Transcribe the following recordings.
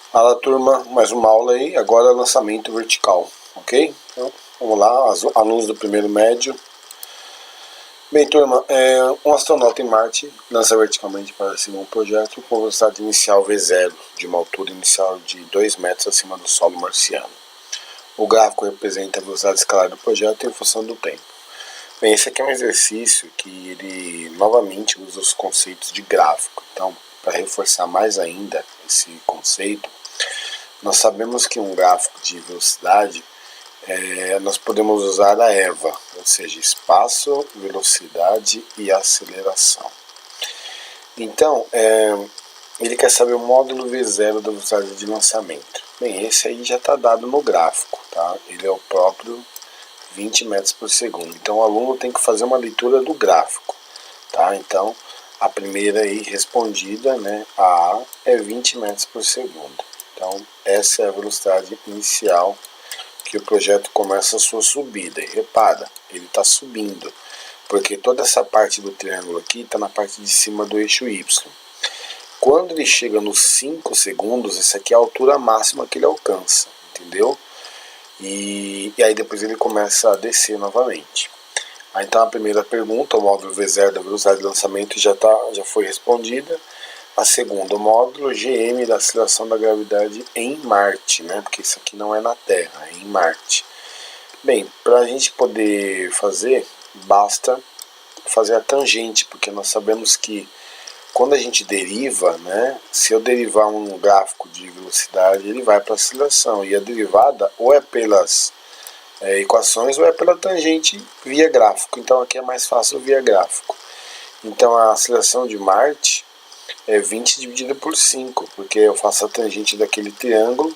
Fala turma, mais uma aula aí, agora lançamento vertical, ok? Então, vamos lá, alunos do primeiro médio. Bem turma, um astronauta em Marte lança verticalmente para cima um projeto com velocidade inicial V0, de uma altura inicial de 2 metros acima do solo marciano. O gráfico representa a velocidade escalar do projeto em função do tempo. Bem, esse aqui é um exercício que ele novamente usa os conceitos de gráfico. Então, para reforçar mais ainda esse conceito, nós sabemos que um gráfico de velocidade, nós podemos usar a EVA, ou seja, espaço, velocidade e aceleração. Então, ele quer saber o módulo V0 da velocidade de lançamento. Bem, esse aí já está dado no gráfico, tá? Ele é o próprio 20 metros por segundo. Então, o aluno tem que fazer uma leitura do gráfico, tá? Então, a primeira aí respondida, né, a A é 20 metros por segundo. Então, essa é a velocidade inicial que o projeto começa a sua subida. E repara, ele está subindo, porque toda essa parte do triângulo aqui está na parte de cima do eixo Y. Quando ele chega nos 5 segundos, essa aqui é a altura máxima que ele alcança, entendeu? E aí depois ele começa a descer novamente. Aí, então a primeira pergunta, o módulo V0 da velocidade de lançamento já foi respondida. A segunda, o módulo GM da aceleração da gravidade em Marte, né? Porque isso aqui não é na Terra, é em Marte. Bem, para a gente poder fazer, basta fazer a tangente, porque nós sabemos que quando a gente deriva, né? Se eu derivar um gráfico de velocidade, ele vai para a aceleração. E a derivada ou é pelas equações ou é pela tangente via gráfico. Então aqui é mais fácil via gráfico. Então a aceleração de Marte é 20 dividido por 5, porque eu faço a tangente daquele triângulo,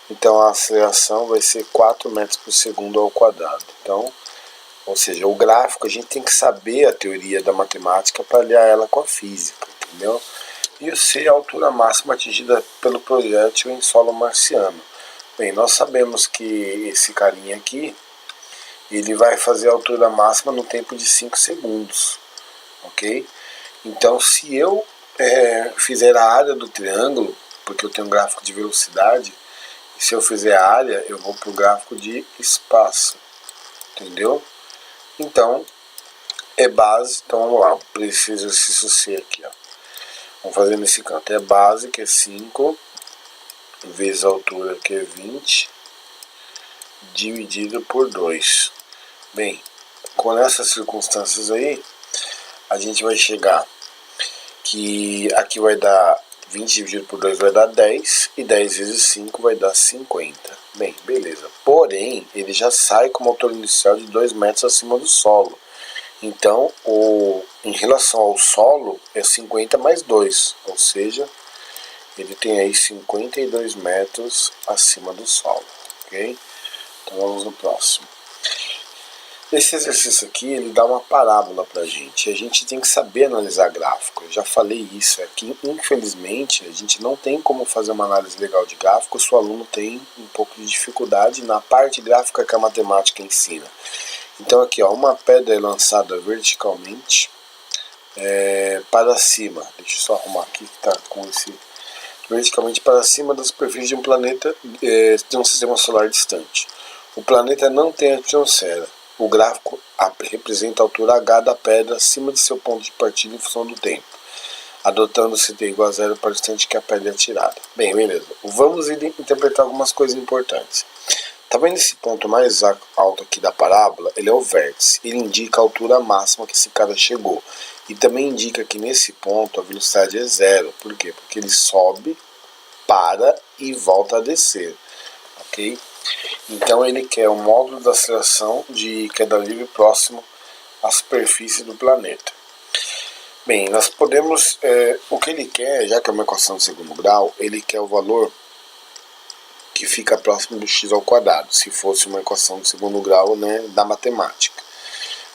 então a aceleração vai ser 4 metros por segundo ao quadrado. Então, ou seja, o gráfico a gente tem que saber a teoria da matemática para aliar ela com a física, entendeu? E o C é a altura máxima atingida pelo projétil em solo marciano. Bem, nós sabemos que esse carinha aqui, ele vai fazer a altura máxima no tempo de 5 segundos, ok? Então, se eu fizer a área do triângulo, porque eu tenho um gráfico de velocidade, e se eu fizer a área, eu vou para o gráfico de espaço, entendeu? Então, é base, então vamos lá, esse exercício C aqui, ó. Vamos fazer nesse canto, é base, que é 5, vezes a altura, que é 20, dividido por 2. Bem, com essas circunstâncias aí, a gente vai chegar que aqui vai dar 20 dividido por 2 vai dar 10, e 10 vezes 5 vai dar 50. Bem, beleza. Porém, ele já sai com uma altura inicial de 2 metros acima do solo. Então, em relação ao solo, é 50 mais 2, ou seja, ele tem aí 52 metros acima do solo, ok? Então vamos no próximo. Esse exercício aqui, ele dá uma parábola pra gente, e a gente tem que saber analisar gráfico. Eu já falei isso aqui, infelizmente, a gente não tem como fazer uma análise legal de gráfico se o aluno tem um pouco de dificuldade na parte gráfica que a matemática ensina. Então aqui, ó, uma pedra é lançada verticalmente para cima. Deixa eu só arrumar aqui que tá com esse verticalmente para cima da superfície de um planeta de um sistema solar distante. O planeta não tem atmosfera. O gráfico representa a altura h da pedra acima de seu ponto de partida em função do tempo, adotando CT igual a zero para o instante que a pedra é tirada. Bem, beleza. Vamos interpretar algumas coisas importantes. Tá vendo esse ponto mais alto aqui da parábola? Ele é o vértice. Ele indica a altura máxima que esse cara chegou. E também indica que nesse ponto a velocidade é zero. Por quê? Porque ele sobe, para e volta a descer. Ok? Então ele quer um módulo da aceleração de queda livre próximo à superfície do planeta. Bem, nós podemos, o que ele quer, já que é uma equação de segundo grau, ele quer o valor que fica próximo do x ao quadrado, se fosse uma equação de segundo grau, né, da matemática.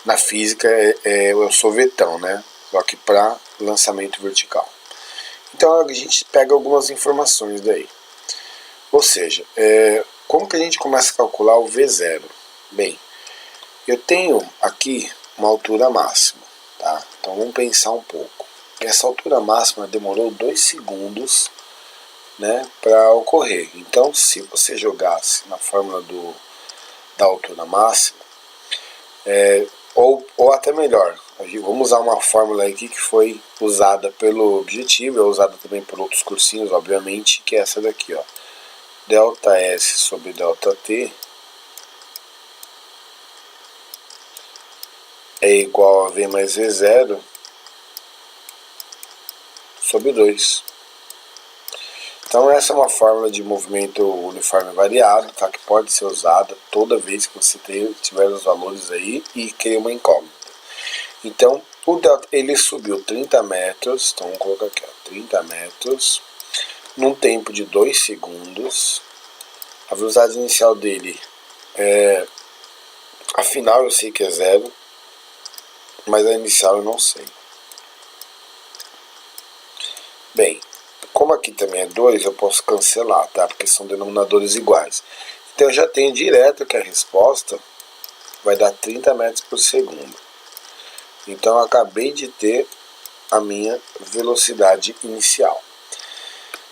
Na física é o sorvetão, né, só que para lançamento vertical. Então a gente pega algumas informações daí. Ou seja, como que a gente começa a calcular o V0? Bem, eu tenho aqui uma altura máxima, tá? Então vamos pensar um pouco. Essa altura máxima demorou 2 segundos né, para ocorrer. Então, se você jogasse na fórmula da altura máxima, ou até melhor, vamos usar uma fórmula aqui que foi usada pelo Objetivo, é usada também por outros cursinhos, obviamente, que é essa daqui, ó. Delta S sobre delta T é igual a V mais V0 sobre 2. Então essa é uma fórmula de movimento uniforme variado, tá? Que pode ser usada toda vez que você tiver os valores aí e cria uma incógnita. Então o delta, ele subiu 30 metros, então vamos colocar aqui, ó, 30 metros, num tempo de 2 segundos. A velocidade inicial dele a final eu sei que é 0, mas a inicial eu não sei. Bem, como aqui também é 2, eu posso cancelar, tá? Porque são denominadores iguais. Então eu já tenho direto que a resposta vai dar 30 metros por segundo. Então eu acabei de ter a minha velocidade inicial.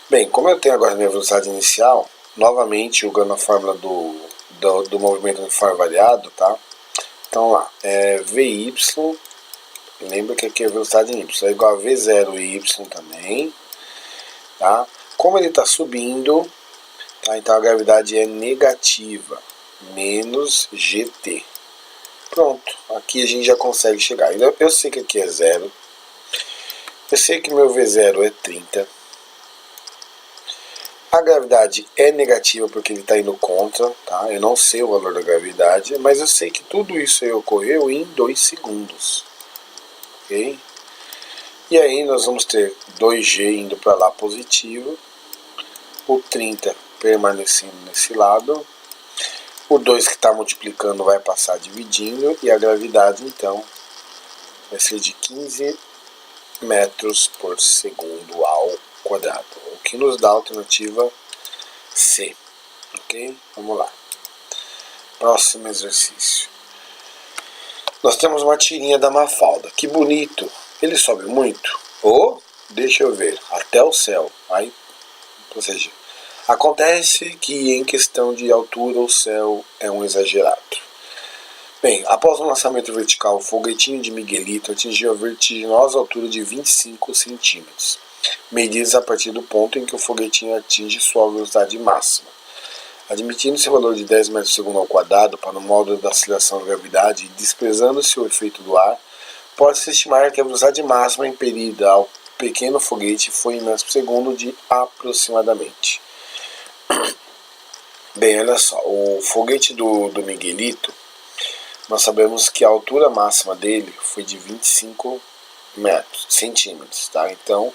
Bem, como eu tenho agora a minha velocidade inicial, novamente jogando a fórmula do movimento uniforme variado, tá? Então lá, Vy, lembra que aqui é velocidade em Y, é igual a V0 e Y também, tá? Como ele está subindo, tá? Então a gravidade é negativa, menos GT. Pronto, aqui a gente já consegue chegar. Eu sei que aqui é 0, eu sei que meu V0 é 30, a gravidade é negativa porque ele está indo contra, tá? Eu não sei o valor da gravidade, mas eu sei que tudo isso aí ocorreu em 2 segundos. Ok? E aí nós vamos ter 2G indo para lá positivo, o 30 permanecendo nesse lado, o 2 que está multiplicando vai passar dividindo, e a gravidade então vai ser de 15 metros por segundo ao quadrado, o que nos dá a alternativa C. Ok? Vamos lá. Próximo exercício. Nós temos uma tirinha da Mafalda. Que bonito. Ele sobe muito? Ou, deixa eu ver, até o céu. Aí, ou seja, acontece que em questão de altura o céu é um exagerado. Bem, após o lançamento vertical, o foguetinho de Miguelito atingiu a vertiginosa altura de 25 centímetros, medidas a partir do ponto em que o foguetinho atinge sua velocidade máxima. Admitindo esse valor de 10 metros por segundo ao quadrado para o módulo da aceleração da gravidade e desprezando-se o efeito do ar, pode-se estimar que a velocidade máxima impelida ao pequeno foguete foi em metros por segundo de aproximadamente. Bem, olha só, o foguete do Miguelito, nós sabemos que a altura máxima dele foi de 25 centímetros, tá? Então,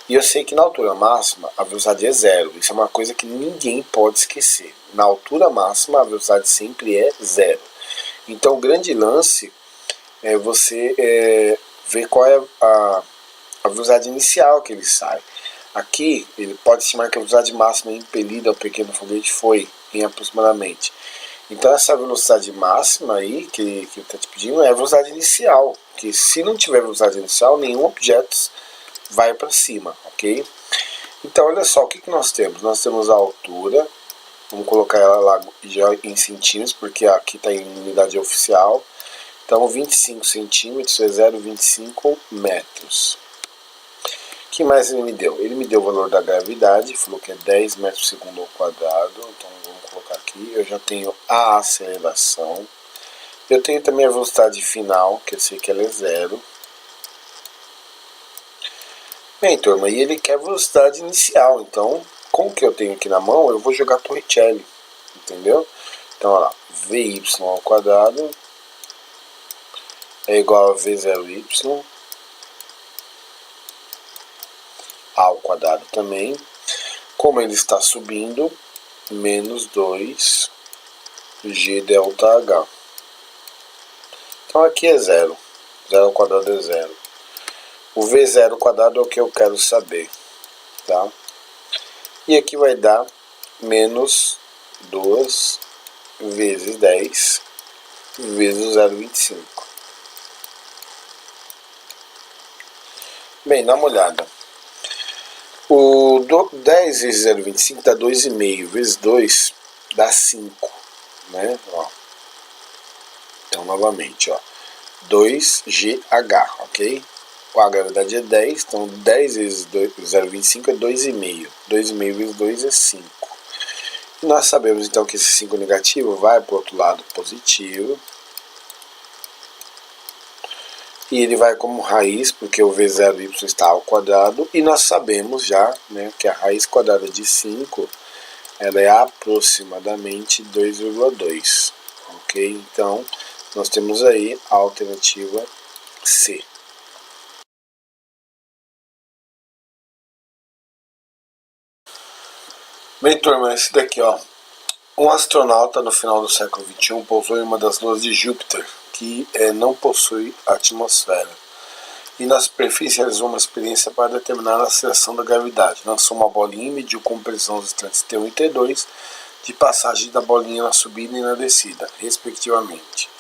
e eu sei que na altura máxima a velocidade é 0. Isso é uma coisa que ninguém pode esquecer. Na altura máxima a velocidade sempre é 0. Então o grande lance é você ver qual é a velocidade inicial que ele sai. Aqui ele pode estimar que a velocidade máxima impelida ao pequeno foguete foi em aproximadamente. Então essa velocidade máxima aí que ele está te pedindo é a velocidade inicial. Que se não tiver velocidade inicial, nenhum objeto vai para cima, ok? Então olha só, o que nós temos? Nós temos a altura, vamos colocar ela lá já em centímetros, porque aqui está em unidade oficial. Então 25 centímetros é 0,25 metros. O que mais ele me deu? Ele me deu o valor da gravidade, falou que é 10 metros por segundo ao quadrado. Então vamos colocar aqui, eu já tenho a aceleração. Eu tenho também a velocidade final, que eu sei que ela é 0. Bem, turma, e ele quer velocidade inicial, então, com o que eu tenho aqui na mão, eu vou jogar Torricelli, entendeu? Então, olha lá, Vy ao quadrado é igual a V0y ao quadrado também, como ele está subindo, menos 2 G delta H. Então aqui é 0, 0 ao quadrado é 0. O V0 ao quadrado é o que eu quero saber, tá? E aqui vai dar menos 2 vezes 10 vezes 0,25. Bem, dá uma olhada. O 10 vezes 0,25 dá 2,5 vezes 2 dá 5, né? Ó. Então, novamente, ó, 2GH, ok? A gravidade é 10, então 10 vezes 0,25 é 2,5. 2,5 vezes 2 é 5. E nós sabemos, então, que esse 5 negativo vai para o outro lado positivo. E ele vai como raiz, porque o V0y está ao quadrado. E nós sabemos já, né, que a raiz quadrada de 5 ela é aproximadamente 2,2. Ok? Então, nós temos aí a alternativa C. Bem, turma, esse daqui, ó. Um astronauta no final do século XXI pousou em uma das luas de Júpiter, que não possui atmosfera. E na superfície realizou uma experiência para determinar a aceleração da gravidade. Lançou uma bolinha e mediu com precisão os instantes T1 e T2 de passagem da bolinha na subida e na descida, respectivamente,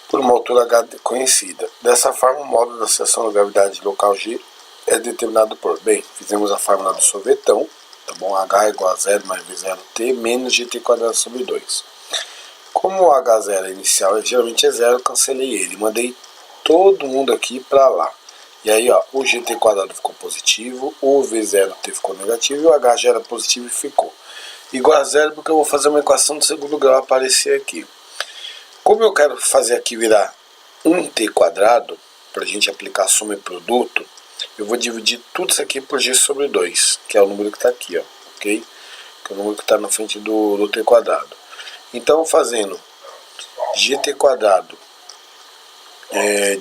por uma altura H conhecida. Dessa forma, o módulo da aceleração da gravidade local G é determinado por, bem, fizemos a fórmula do sorvetão, tá bom? H é igual a 0 mais V0T menos GT² sobre 2. Como o H0 inicial geralmente é 0, cancelei ele, mandei todo mundo aqui para lá. E aí, ó, o GT² ficou positivo, o V0T ficou negativo e o H já era positivo e ficou igual a 0, porque eu vou fazer uma equação de segundo grau aparecer aqui. Como eu quero fazer aqui virar 1t², para a gente aplicar soma e produto, eu vou dividir tudo isso aqui por G sobre 2, que é o número que está aqui, ó, ok? Que é o número que está na frente do t². Então, fazendo GT²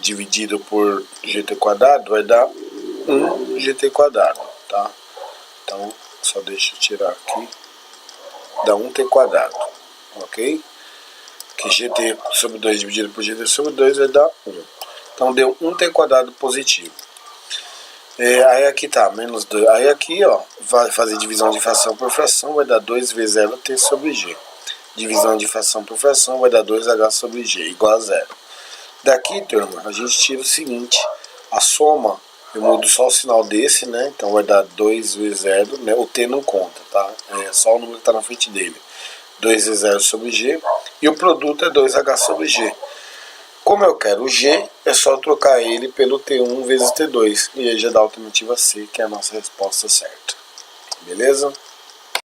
dividido por GT² vai dar 1 GT², tá? Então, só deixa eu tirar aqui. Dá 1t², ok? Que GT sobre 2 dividido por GT sobre 2 vai dar 1. Então, deu 1t² positivo. Aí aqui tá, menos 2. Aí aqui, ó, vai fazer divisão de fração por fração, vai dar 2V0T sobre G. Divisão de fração por fração vai dar 2H sobre G, igual a 0. Daqui, turma, a gente tira o seguinte, a soma, eu mudo só o sinal desse, né? Então vai dar 2V0, né? O T não conta, tá? É só o número que está na frente dele. 2V0 sobre G, e o produto é 2H sobre G. Como eu quero o G, é só trocar ele pelo T1 vezes T2, e aí já dá a alternativa C, que é a nossa resposta certa. Beleza?